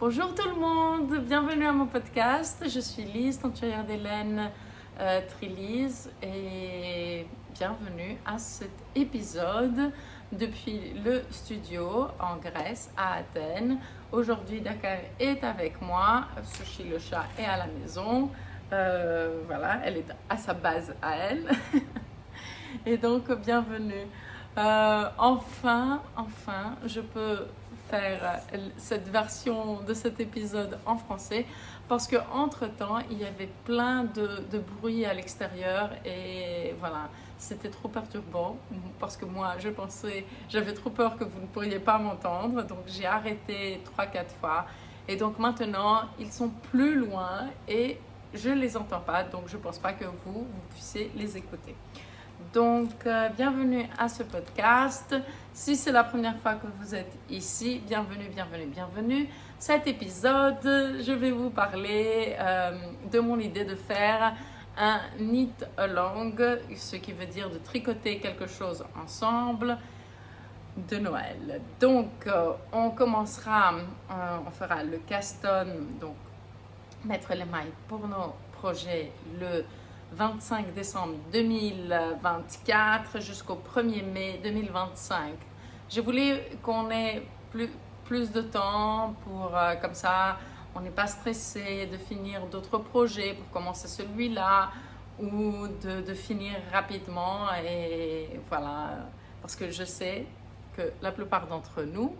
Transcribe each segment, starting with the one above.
Bonjour tout le monde, bienvenue à mon podcast. Je suis Lise, teinturière des laines Trilise et bienvenue à cet épisode depuis le studio en Grèce, à Athènes. Aujourd'hui, Dakar est avec moi, Sushi le chat est à la maison. Voilà, elle est à sa base à elle. Et donc, bienvenue. Enfin, je peux faire cette version de cet épisode en français parce que entre-temps, il y avait plein de bruit à l'extérieur et voilà, c'était trop perturbant parce que moi, j'avais trop peur que vous ne pourriez pas m'entendre, donc j'ai arrêté 3-4 fois et donc maintenant, ils sont plus loin et je ne les entends pas, donc je ne pense pas que vous puissiez les écouter. Donc, bienvenue à ce podcast. Si c'est la première fois que vous êtes ici, bienvenue. Cet épisode, je vais vous parler de mon idée de faire un knit along, ce qui veut dire de tricoter quelque chose ensemble de Noël. Donc, on commencera, on fera le cast on, donc mettre les mailles pour nos projets le 25 décembre 2024 jusqu'au 1er mai 2025. Je voulais qu'on ait plus de temps pour, comme ça, on n'est pas stressé de finir d'autres projets pour commencer celui-là ou de finir rapidement. Et voilà, parce que je sais que la plupart d'entre nous,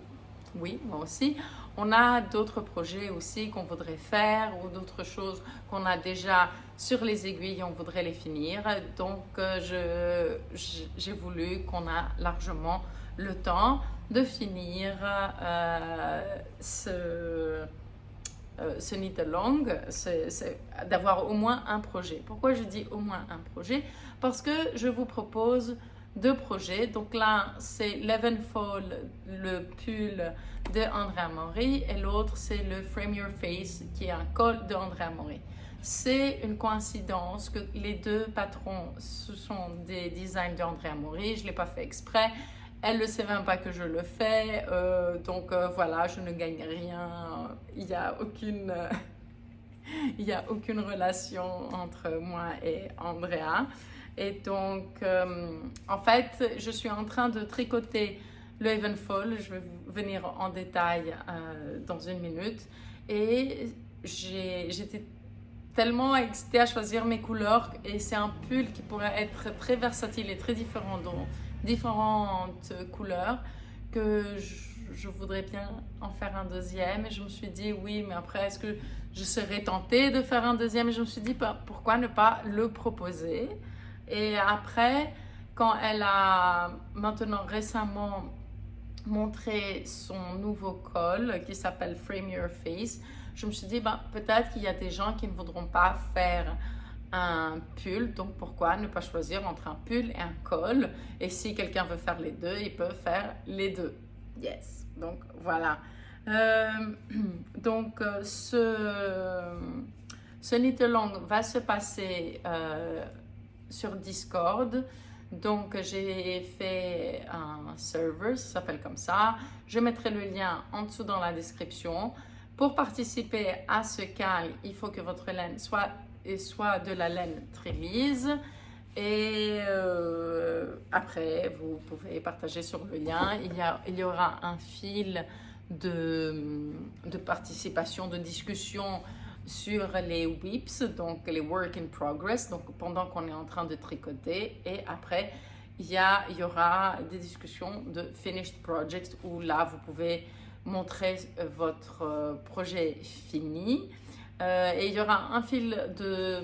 oui, moi aussi, on a d'autres projets aussi qu'on voudrait faire ou d'autres choses qu'on a déjà sur les aiguilles et on voudrait les finir. Donc, j'ai voulu qu'on a largement le temps de finir ce knit along, c'est d'avoir au moins un projet. Pourquoi je dis au moins un projet? Parce que je vous propose deux projets. Donc là, c'est l'Evenfall, le pull de Andrea Mori, et l'autre, c'est le Frame Your Face, qui est un col de Andrea Mori. C'est une coïncidence que les deux patrons, ce sont des designs de Andrea Mori. Je ne l'ai pas fait exprès. Elle ne sait même pas que je le fais. Donc voilà, je ne gagne rien. Il n'y a aucune relation entre moi et Andrea. Et donc, en fait, je suis en train de tricoter le Evenfall. Je vais venir en détail dans une minute. Et j'étais tellement excitée à choisir mes couleurs. Et c'est un pull qui pourrait être très versatile et très différent dans différentes couleurs que je voudrais bien en faire un deuxième. Et je me suis dit, oui, mais après, est-ce que je serais tentée de faire un deuxième? Et je me suis dit, pourquoi ne pas le proposer? Et après, quand elle a maintenant récemment montré son nouveau col qui s'appelle Frame Your Face, je me suis dit, peut-être qu'il y a des gens qui ne voudront pas faire un pull, donc pourquoi ne pas choisir entre un pull et un col? Et si quelqu'un veut faire les deux, il peut faire les deux. Yes, donc voilà. Donc ce knit along va se passer sur Discord. Donc j'ai fait un server, ça s'appelle comme ça. Je mettrai le lien en dessous dans la description. Pour participer à ce cal, il faut que votre laine soit de la laine Trilise. Et après, vous pouvez partager sur le lien. Il y aura un fil de participation, de discussion sur les WIPs, donc les Work in Progress, donc pendant qu'on est en train de tricoter. Et après, il y aura des discussions de Finished Projects où là, vous pouvez montrer votre projet fini. Et il y aura un fil de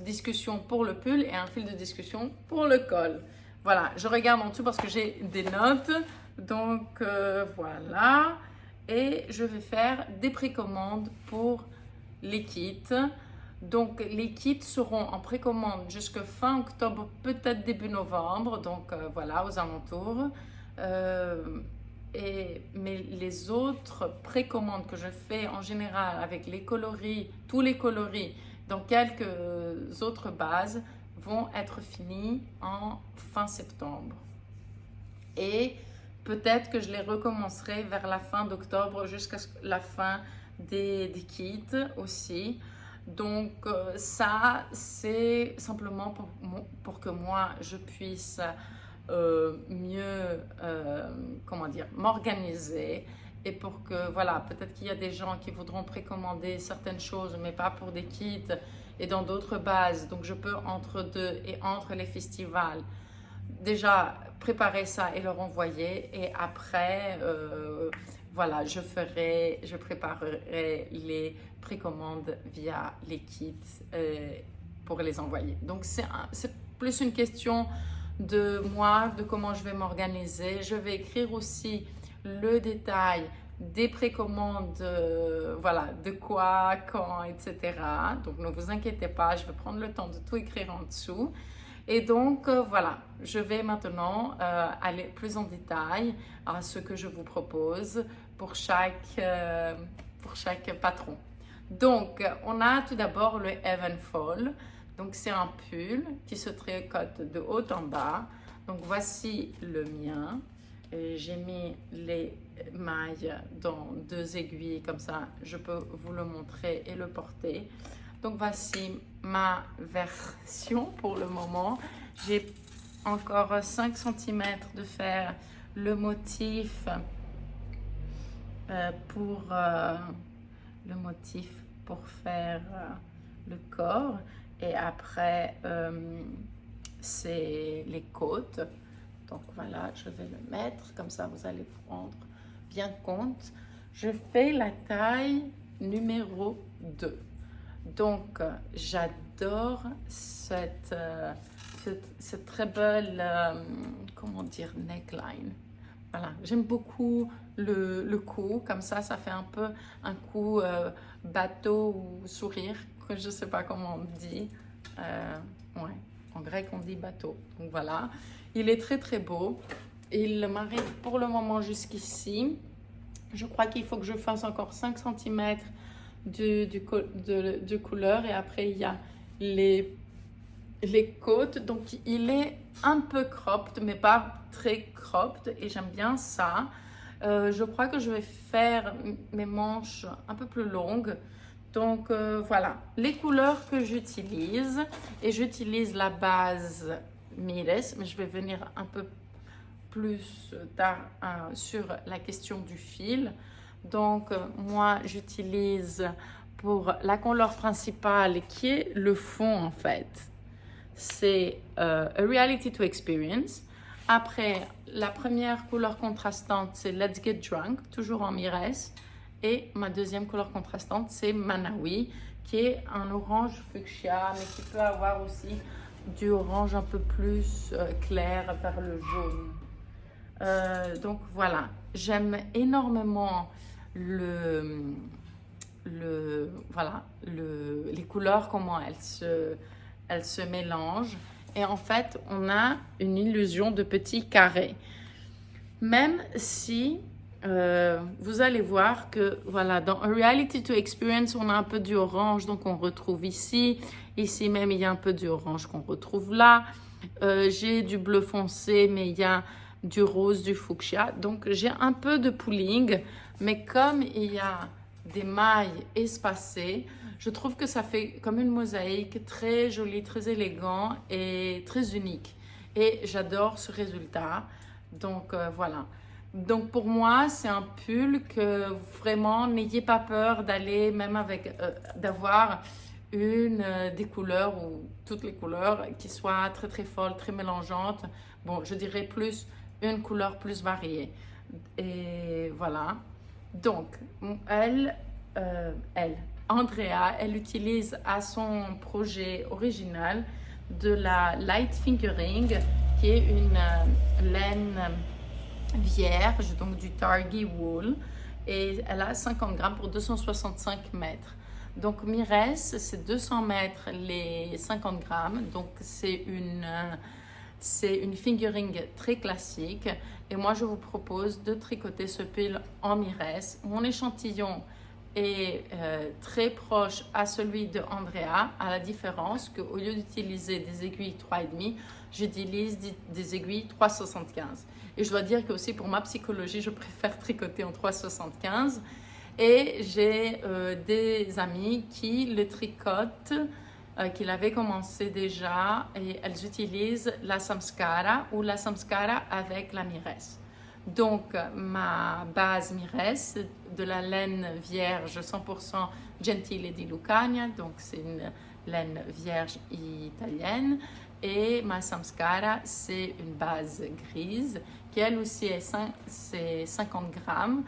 discussion pour le pull et un fil de discussion pour le col. Voilà, je regarde en dessous parce que j'ai des notes. Donc voilà. Et je vais faire des précommandes pour les kits. Donc les kits seront en précommande jusqu'à fin octobre, peut-être début novembre. Donc voilà, aux alentours. Mais les autres précommandes que je fais en général avec les coloris, tous les coloris, dans quelques autres bases, vont être finis en fin septembre. Et peut-être que je les recommencerai vers la fin d'octobre jusqu'à la fin des kits aussi. Donc ça, c'est simplement pour que moi, je puisse mieux, comment dire, m'organiser. Et pour que, voilà, peut-être qu'il y a des gens qui voudront précommander certaines choses, mais pas pour des kits et dans d'autres bases. Donc, je peux entre deux et entre les festivals, déjà préparer ça et leur envoyer. Et après, voilà, je préparerai les précommandes via les kits pour les envoyer. Donc, c'est plus une question de moi, de comment je vais m'organiser. Je vais écrire aussi le détail des précommandes, voilà, de quoi, quand, etc. Donc, ne vous inquiétez pas, je vais prendre le temps de tout écrire en dessous. Et donc, voilà, je vais maintenant aller plus en détail à ce que je vous propose pour chaque patron. Donc, on a tout d'abord le Evenfall. Donc, c'est un pull qui se tricote de haut en bas. Donc, voici le mien. J'ai mis les mailles dans 2 aiguilles, comme ça, je peux vous le montrer et le porter. Donc, voici ma version pour le moment. J'ai encore 5 cm de faire le motif pour faire le corps. Et après, c'est les côtes. Donc voilà, je vais le mettre, comme ça vous allez vous rendre bien compte. Je fais la taille numéro 2. Donc j'adore cette très belle, comment dire, neckline. Voilà, j'aime beaucoup le cou, comme ça fait un peu un cou bateau ou sourire, que je ne sais pas comment on dit. Ouais, en grec on dit bateau. Donc voilà, il est très très beau. Il m'arrive pour le moment jusqu'ici. Je crois qu'il faut que je fasse encore 5 cm de couleur et après il y a les côtes. Donc il est un peu cropped mais pas très cropped et j'aime bien ça. Je crois que je vais faire mes manches un peu plus longues. Donc voilà les couleurs que j'utilise, et j'utilise la base Mires, mais je vais venir un peu plus tard sur la question du fil. Donc moi j'utilise pour la couleur principale qui est le fond en fait, c'est A Reality to Experience. Après, la première couleur contrastante, c'est Let's Get Drunk, toujours en Mires. Et ma deuxième couleur contrastante, c'est Manawi, qui est un orange fuchsia, mais qui peut avoir aussi du orange un peu plus clair vers le jaune. Donc voilà, j'aime énormément les couleurs, comment elles se mélangent. Et en fait, on a une illusion de petits carrés. Même si vous allez voir que voilà, dans A Reality to Experience, on a un peu du orange, donc on retrouve ici. Ici même, il y a un peu du orange qu'on retrouve là. J'ai du bleu foncé, mais il y a du rose, du fuchsia. Donc, j'ai un peu de pooling, mais comme il y a des mailles espacées, je trouve que ça fait comme une mosaïque très jolie, très élégant et très unique. Et j'adore ce résultat. Donc, voilà. Donc, pour moi, c'est un pull que vraiment, n'ayez pas peur d'aller, même avec, d'avoir des couleurs ou toutes les couleurs qui soient très, très folles, très mélangeantes. Bon, je dirais plus une couleur plus variée. Et voilà. Donc, Andrea, elle utilise à son projet original de la light fingering, qui est une laine vierge, donc du Targhee wool, et elle a 50 grammes pour 265 mètres. Donc Mires, c'est 200 mètres les 50 grammes, donc c'est une fingering très classique. Et moi, je vous propose de tricoter ce pull en Mires. Mon échantillon est très proche à celui de Andrea, à la différence qu'au lieu d'utiliser des aiguilles 3,5, j'utilise des aiguilles 3,75. Et je dois dire que aussi pour ma psychologie, je préfère tricoter en 3,75. Et j'ai des amies qui le tricotent, qui l'avaient commencé déjà, et elles utilisent la Samskara ou la Samskara avec la Miresse. Donc, ma base Miresse, de la laine vierge 100% Gentile di Lucania, donc c'est une laine vierge italienne. Et ma Samskara, c'est une base grise, qui elle aussi c'est 50 grammes,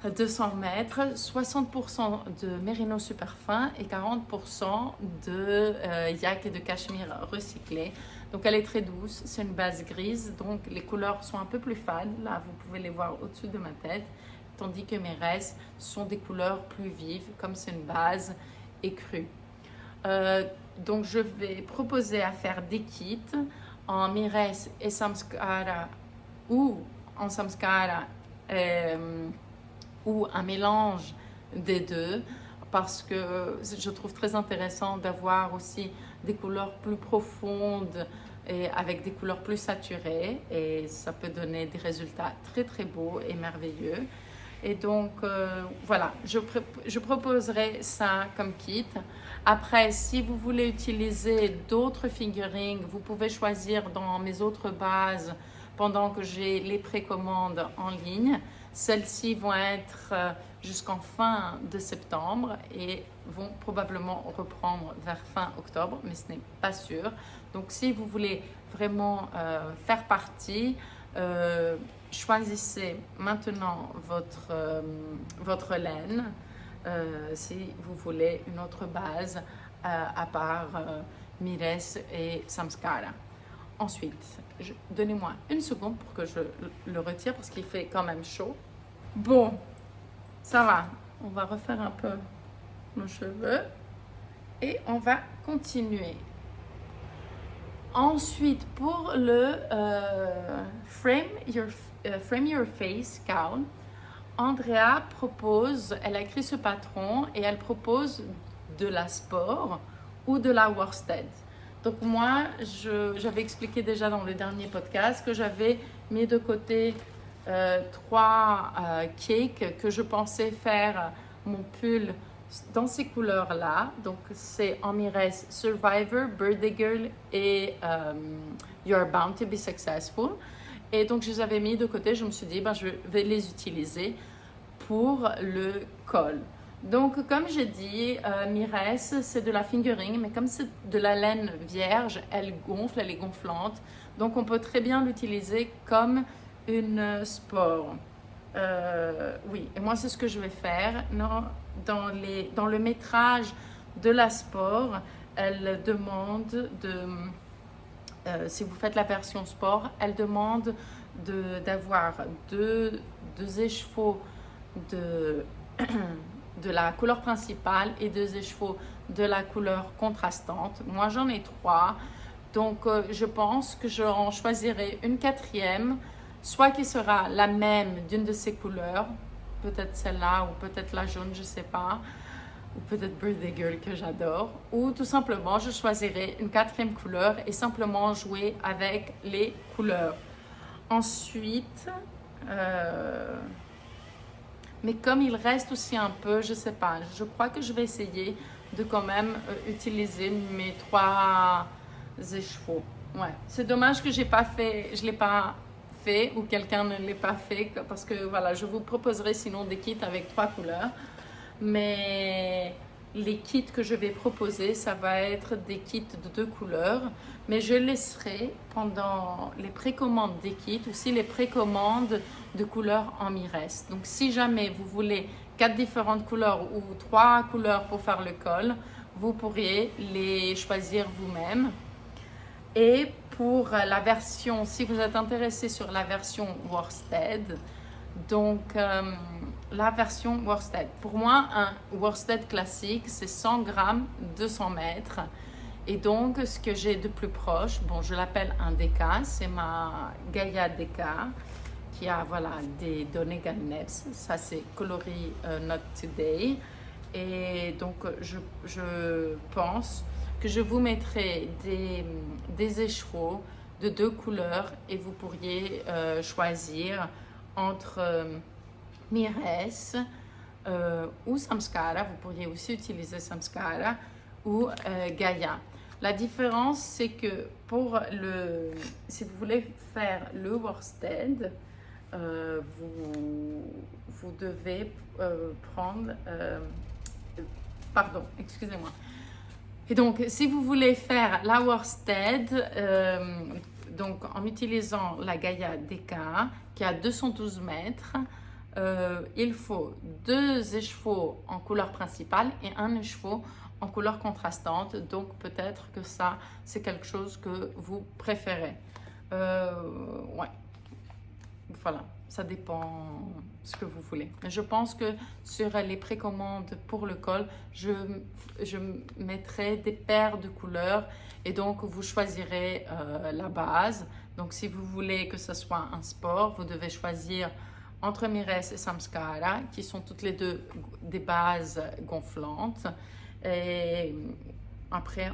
200 mètres, 60% de mérino super fin et 40% de yak et de cachemire recyclé. Donc elle est très douce, c'est une base grise, donc les couleurs sont un peu plus fades. Là, vous pouvez les voir au-dessus de ma tête, tandis que mes restes sont des couleurs plus vives, comme c'est une base écrue. Donc je vais proposer à faire des kits en Miresse et Samskara ou en Samskara ou un mélange des deux, parce que je trouve très intéressant d'avoir aussi des couleurs plus profondes et avec des couleurs plus saturées, et ça peut donner des résultats très très beaux et merveilleux. Et donc voilà, je proposerai ça comme kit. Après, si vous voulez utiliser d'autres figurines, vous pouvez choisir dans mes autres bases pendant que j'ai les précommandes en ligne. Celles-ci vont être jusqu'en fin de septembre et vont probablement reprendre vers fin octobre, mais ce n'est pas sûr. Donc si vous voulez vraiment faire partie, choisissez maintenant votre laine si vous voulez une autre base à part Miresse et Samskara. Ensuite, donnez-moi une seconde pour que je le retire parce qu'il fait quand même chaud. Bon, ça va. On va refaire un peu nos cheveux et on va continuer. Ensuite, pour le Frame Your Face cowl, Andrea propose, elle a écrit ce patron et elle propose de la sport ou de la worsted. Donc moi, j'avais expliqué déjà dans le dernier podcast que j'avais mis de côté 3 cakes que je pensais faire mon pull dans ces couleurs-là. Donc c'est en Miresse Survivor, Birthday Girl et You're Bound to Be Successful. Et donc je les avais mis de côté, je me suis dit, je vais les utiliser pour le col. Donc, comme j'ai dit, Miresse, c'est de la fingering, mais comme c'est de la laine vierge, elle gonfle, elle est gonflante. Donc, on peut très bien l'utiliser comme une sport. Oui, et moi, c'est ce que je vais faire. Non, dans le métrage de la sport, elle demande si vous faites la version sport, elle demande d'avoir deux écheveaux de la couleur principale et 2 écheveaux de la couleur contrastante. Moi, j'en ai 3. Donc, je pense que j'en choisirai une 4e, soit qui sera la même d'une de ces couleurs, peut-être celle-là ou peut-être la jaune, je ne sais pas, ou peut-être Birthday Girl que j'adore, ou tout simplement, je choisirai une 4e couleur et simplement jouer avec les couleurs. Ensuite, mais comme il reste aussi un peu, je sais pas, je crois que je vais essayer de quand même utiliser mes 3 écheveaux. Ouais, c'est dommage que je l'ai pas fait ou quelqu'un ne l'ait pas fait parce que voilà, je vous proposerai sinon des kits avec 3 couleurs. Mais les kits que je vais proposer, ça va être des kits de 2 couleurs. Mais je laisserai pendant les précommandes des kits aussi les précommandes de couleurs en Miresse. Donc si jamais vous voulez 4 différentes couleurs ou 3 couleurs pour faire le col, vous pourriez les choisir vous-même. Et pour la version, si vous êtes intéressé sur la version worsted, donc la version worsted. Pour moi, un worsted classique, c'est 100 grammes, 200 mètres. Et donc, ce que j'ai de plus proche, bon, je l'appelle un DK, c'est ma Gaia DK, qui a voilà, des Donegal Nets, ça c'est coloris not today. Et donc je pense que je vous mettrai des écheveaux de 2 couleurs et vous pourriez choisir entre Mires ou Samskara. Vous pourriez aussi utiliser Samskara ou Gaia. La différence, c'est que si vous voulez faire le worsted, vous devez prendre... pardon, excusez-moi. Et donc, si vous voulez faire la worsted, donc en utilisant la Gaia DK, qui a 212 mètres, il faut 2 écheveaux en couleur principale et 1 écheveau en couleur contrastante. Donc, peut-être que ça, c'est quelque chose que vous préférez. Ouais. Voilà, ça dépend ce que vous voulez. Mais je pense que sur les précommandes pour le col, je mettrai des paires de couleurs et donc vous choisirez la base. Donc si vous voulez que ce soit un sport, vous devez choisir entre Mires et Samskara, qui sont toutes les deux des bases gonflantes. Et après,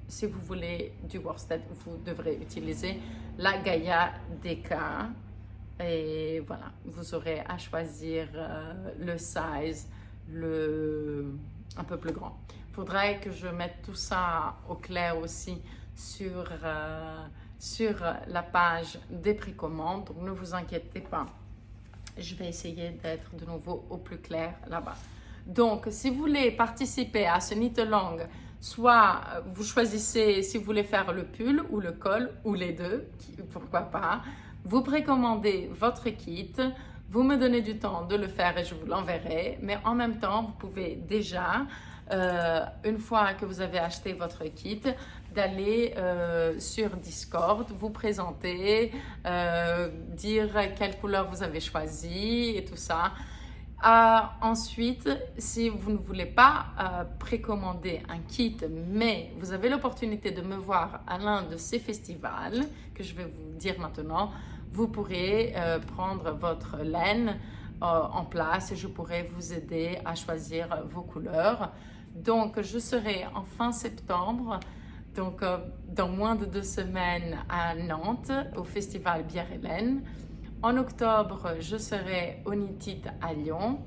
si vous voulez du worsted, vous devrez utiliser la Gaia DK. Et voilà, vous aurez à choisir le size un peu plus grand. Il faudrait que je mette tout ça au clair aussi sur la page des précommandes. Donc ne vous inquiétez pas, je vais essayer d'être de nouveau au plus clair là-bas. Donc si vous voulez participer à ce knit along, soit vous choisissez si vous voulez faire le pull ou le col ou les deux, pourquoi pas. Vous précommandez votre kit, vous me donnez du temps de le faire et je vous l'enverrai. Mais en même temps, vous pouvez déjà, une fois que vous avez acheté votre kit, d'aller sur Discord, vous présenter, dire quelle couleur vous avez choisi et tout ça. Ensuite, si vous ne voulez pas précommander un kit, mais vous avez l'opportunité de me voir à l'un de ces festivals que je vais vous dire maintenant, vous pourrez prendre votre laine en place et je pourrai vous aider à choisir vos couleurs. Donc, je serai en fin septembre, donc dans moins de 2 semaines à Nantes, au festival Bière et Laine. En octobre, je serai au Knit It à Lyon.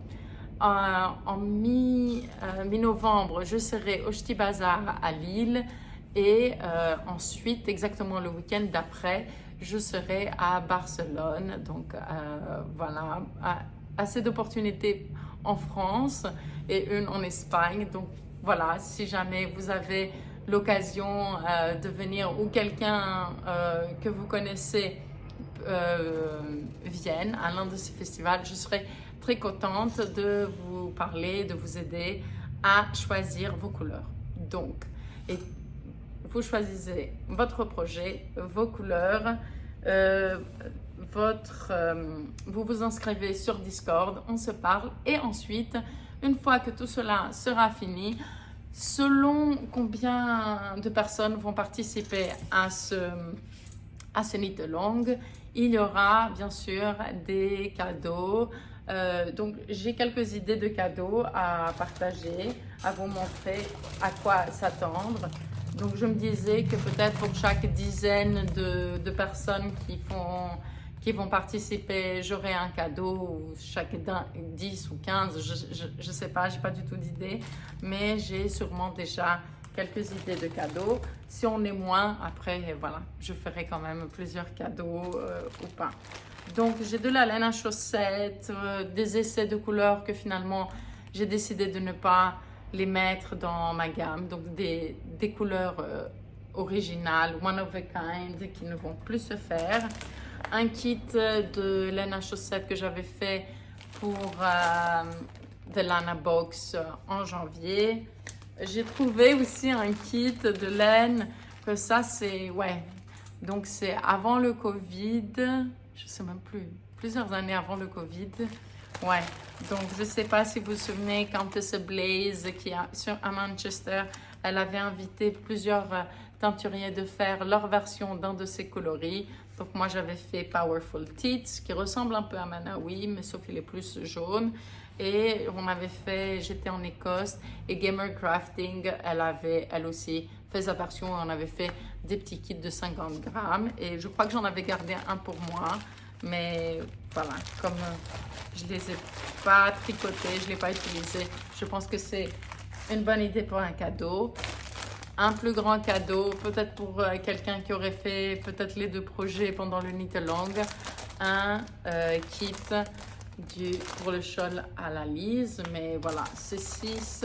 En mi-novembre, je serai au Ch'ti Bazar à Lille. Et ensuite, exactement le week-end d'après, je serai à Barcelone. Donc voilà, assez d'opportunités en France et une en Espagne. Donc voilà, si jamais vous avez l'occasion de venir ou quelqu'un que vous connaissez vienne à l'un de ces festivals, je serai très contente de vous parler, de vous aider à choisir vos couleurs. Donc, et vous choisissez votre projet, vos couleurs, vous vous inscrivez sur Discord, on se parle et ensuite, une fois que tout cela sera fini, selon combien de personnes vont participer à ce knit along, il y aura bien sûr des cadeaux. Donc j'ai quelques idées de cadeaux à partager, à vous montrer à quoi s'attendre. Donc je me disais que peut-être pour chaque dizaine de personnes qui vont participer, j'aurai un cadeau, ou chaque 10 ou 15, je ne sais pas, je n'ai pas du tout d'idée, mais j'ai sûrement déjà quelques idées de cadeaux. Si on est moins, après, voilà, je ferai quand même plusieurs cadeaux ou pas. Donc, j'ai de la laine à chaussettes, des essais de couleurs que finalement, j'ai décidé de ne pas les mettre dans ma gamme. Donc, des couleurs originales, one of a kind, qui ne vont plus se faire. Un kit de laine à chaussettes que j'avais fait pour The Lana Box en janvier. J'ai trouvé aussi un kit de laine, que ça c'est, ouais, donc c'est avant le Covid, je sais même plus, plusieurs années avant le Covid. Ouais, donc je sais pas si vous vous souvenez, Countess Blaze qui est à Manchester, elle avait invité plusieurs teinturiers de faire leur version d'un de ses coloris. Donc moi j'avais fait Powerful Teats qui ressemble un peu à Manawi, mais sauf il est plus jaune. Et on avait fait, j'étais en Écosse, et Gamer Crafting, elle avait elle aussi fait sa version. On avait fait des petits kits de 50 grammes et je crois que j'en avais gardé un pour moi. Mais voilà, comme je ne les ai pas tricotés, je ne l'ai pas utilisé, je pense que c'est une bonne idée pour un cadeau. Un plus grand cadeau, peut-être pour quelqu'un qui aurait fait peut-être les 2 projets pendant le Knit Along. Un kit pour le shawl à la Lise, mais voilà, c'est 6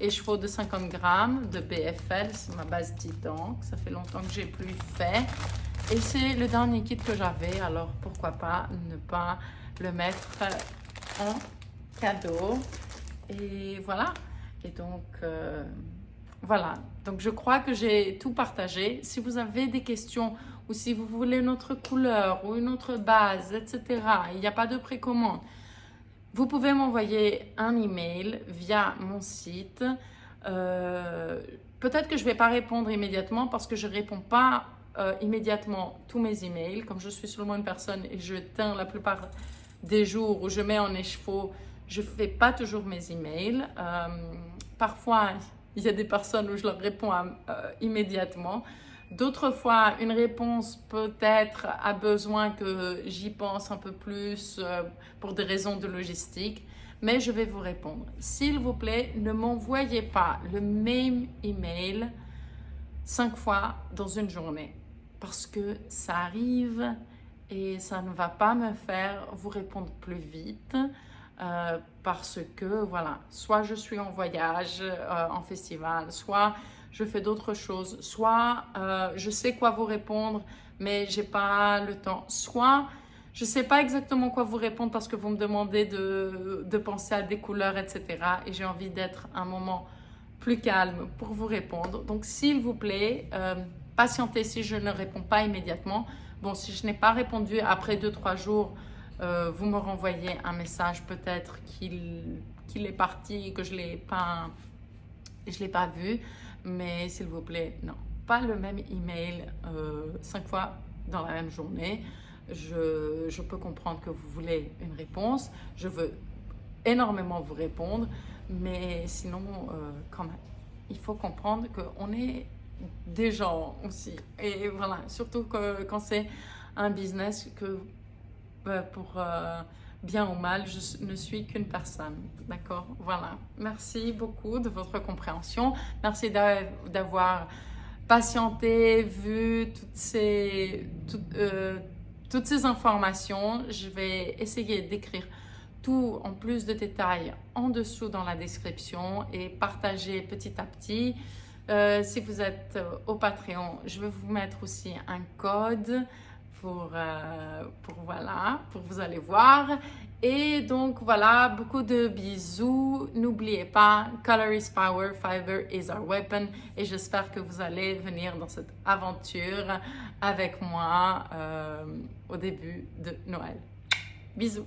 écheveaux de 50 grammes de BFL, c'est ma base titan, ça fait longtemps que j'ai plus fait. Et c'est le dernier kit que j'avais, alors pourquoi pas ne pas le mettre en cadeau. Et voilà, et donc voilà, donc je crois que j'ai tout partagé. Si vous avez des questions ou si vous voulez une autre couleur ou une autre base, etc., il n'y a pas de précommande, vous pouvez m'envoyer un email via mon site. Peut-être que je ne vais pas répondre immédiatement parce que je ne réponds pas immédiatement tous mes emails. Comme je suis seulement une personne et je teins la plupart des jours où je mets en écheveau, je ne fais pas toujours mes emails. Parfois, il y a des personnes où je leur réponds immédiatement. D'autres fois, une réponse peut-être a besoin que j'y pense un peu plus pour des raisons de logistique, mais je vais vous répondre. S'il vous plaît, ne m'envoyez pas le même email 5 fois dans une journée parce que ça arrive et ça ne va pas me faire vous répondre plus vite. Parce que voilà, soit je suis en voyage, en festival, soit je fais d'autres choses, soit je sais quoi vous répondre, mais j'ai pas le temps, soit je sais pas exactement quoi vous répondre parce que vous me demandez de penser à des couleurs, etc. Et j'ai envie d'être un moment plus calme pour vous répondre. Donc s'il vous plaît, patientez si je ne réponds pas immédiatement. Bon, si je n'ai pas répondu après 2-3 jours, vous me renvoyez un message peut-être qu'il est parti et que je ne l'ai pas vu. Mais s'il vous plaît, non, pas le même email 5 fois dans la même journée. Je peux comprendre que vous voulez une réponse. Je veux énormément vous répondre. Mais sinon, quand même, il faut comprendre qu'on est des gens aussi. Et voilà, surtout quand c'est un business que pour bien ou mal, je ne suis qu'une personne. D'accord? Voilà. Merci beaucoup de votre compréhension. Merci d'avoir patienté, vu toutes ces informations. Je vais essayer d'écrire tout en plus de détails en dessous dans la description et partager petit à petit. Si vous êtes au Patreon, je vais vous mettre aussi un code pour vous allez voir. Et donc voilà, beaucoup de bisous. N'oubliez pas, color is power, fiber is our weapon. Et j'espère que vous allez venir dans cette aventure avec moi au début de Noël. Bisous.